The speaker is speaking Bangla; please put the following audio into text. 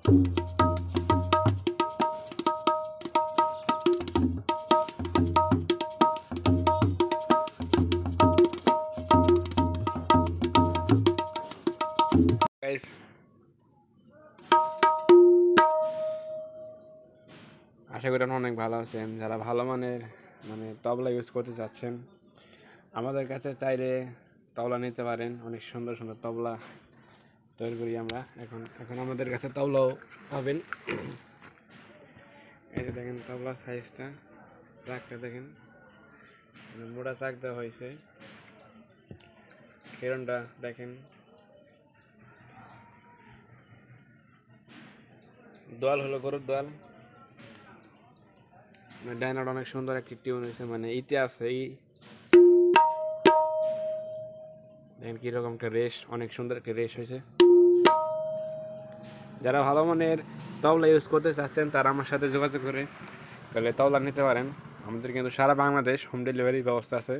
গাইস আশা করি আপনারা অনেক ভালো আছেন। যারা ভালো মানের তবলা ইউজ করতে চাচ্ছেন আমাদের কাছে চাইলে তবলা নিতে পারেন। অনেক সুন্দর সুন্দর তবলা তৈরি করি আমরা। এখন আমাদের কাছে তবলাও পাবেন। এই যে দেখেন তবলার সাইজটা, চাকটা দেখেন, মোটা চাক দেওয়া হয়েছে। খেরনটা দেখেন, দোয়াল হলো গরুর দোয়াল। ডাইনাটা অনেক সুন্দর একটি টিউন হয়েছে, ইতে আছে দেখেন কিরকম একটা রেশ, অনেক সুন্দর একটা রেশ হয়েছে। যারা ভালো মানের তবলা ইউজ করতে চাচ্ছেন তারা আমার সাথে যোগাযোগ করে তাহলে তবলা নিতে পারেন। আমাদের কিন্তু সারা বাংলাদেশ হোম ডেলিভারির ব্যবস্থা আছে।